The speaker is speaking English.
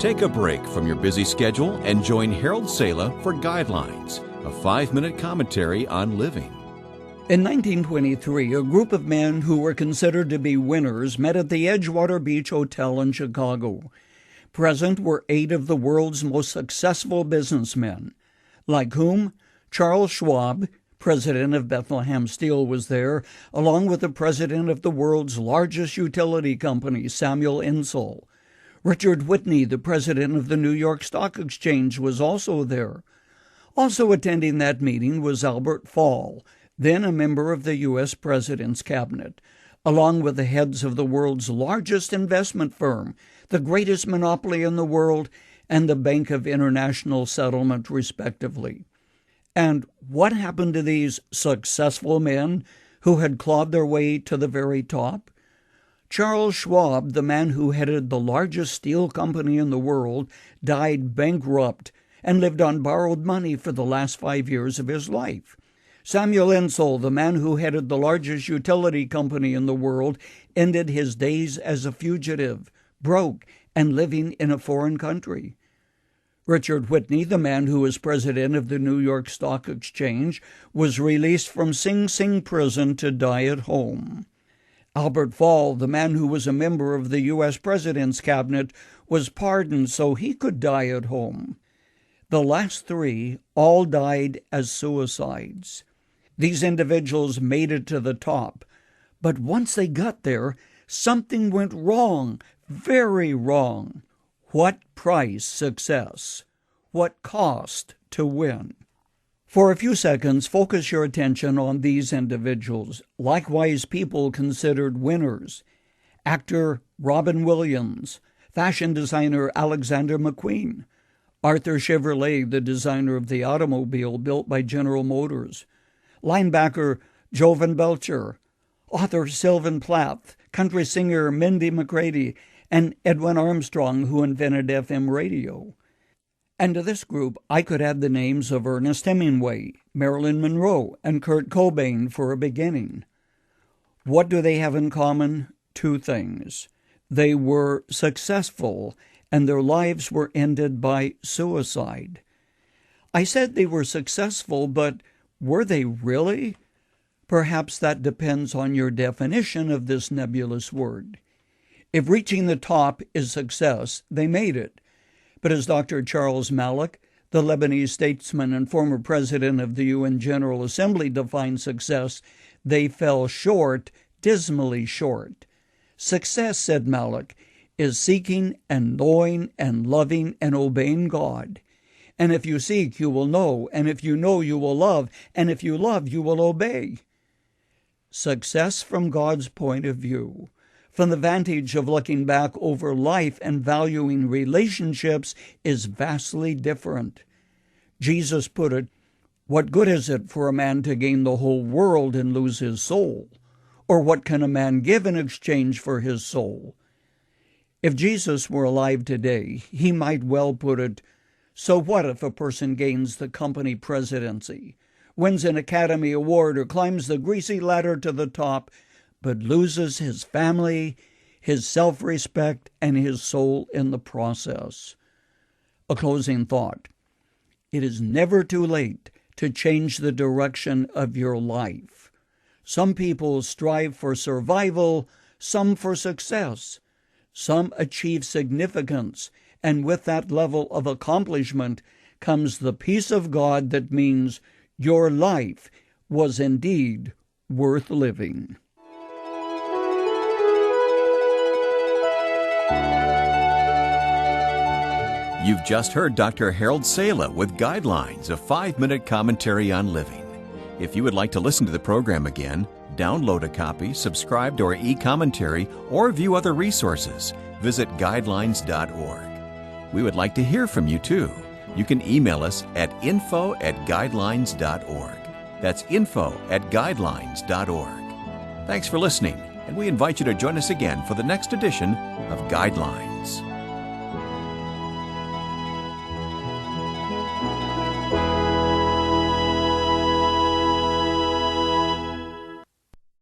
Take a break from your busy schedule and join Harold Sala for Guidelines, a 5-minute commentary on living. In 1923, a group of men who were considered to be winners met at the Edgewater Beach Hotel in Chicago. Present were 8 of the world's most successful businessmen, like whom Charles Schwab, president of Bethlehem Steel, was there, along with the president of the world's largest utility company, Samuel Insull. Richard Whitney, the president of the New York Stock Exchange, was also there. Also attending that meeting was Albert Fall, then a member of the U.S. President's cabinet, along with the heads of the world's largest investment firm, the greatest monopoly in the world, and the Bank of International Settlement, respectively. And what happened to these successful men who had clawed their way to the very top? Charles Schwab, the man who headed the largest steel company in the world, died bankrupt and lived on borrowed money for the last 5 years of his life. Samuel Insull, the man who headed the largest utility company in the world, ended his days as a fugitive, broke, and living in a foreign country. Richard Whitney, the man who was president of the New York Stock Exchange, was released from Sing Sing prison to die at home. Albert Fall, the man who was a member of the U.S. President's cabinet, was pardoned so he could die at home. The last 3 all died as suicides. These individuals made it to the top, but once they got there, something went wrong, very wrong. What price success? What cost to win? For a few seconds, focus your attention on these individuals, likewise people considered winners. Actor Robin Williams, fashion designer Alexander McQueen, Arthur Chevrolet, the designer of the automobile built by General Motors, linebacker Jovan Belcher, author Sylvan Plath, country singer Mindy McCready, and Edwin Armstrong, who invented FM radio. And to this group, I could add the names of Ernest Hemingway, Marilyn Monroe, and Kurt Cobain for a beginning. What do they have in common? 2 things. They were successful, and their lives were ended by suicide. I said they were successful, but were they really? Perhaps that depends on your definition of this nebulous word. If reaching the top is success, they made it. But as Dr. Charles Malik, the Lebanese statesman and former president of the UN General Assembly, defined success, they fell short, dismally short. Success, said Malik, is seeking and knowing and loving and obeying God. And if you seek, you will know, and if you know, you will love, and if you love, you will obey. Success from God's point of view, from the vantage of looking back over life and valuing relationships, is vastly different. Jesus put it, "What good is it for a man to gain the whole world and lose his soul? Or what can a man give in exchange for his soul?" If Jesus were alive today, he might well put it, "So what if a person gains the company presidency, wins an Academy Award, or climbs the greasy ladder to the top, but loses his family, his self-respect, and his soul in the process?" A closing thought. It is never too late to change the direction of your life. Some people strive for survival, some for success. Some achieve significance, and with that level of accomplishment comes the peace of God that means your life was indeed worth living. You've just heard Dr. Harold Sala with Guidelines, a 5-minute commentary on living. If you would like to listen to the program again, download a copy, subscribe to our e-commentary, or view other resources, visit guidelines.org. We would like to hear from you too. You can email us at info@guidelines.org. That's info@guidelines.org. Thanks for listening, and we invite you to join us again for the next edition of Guidelines.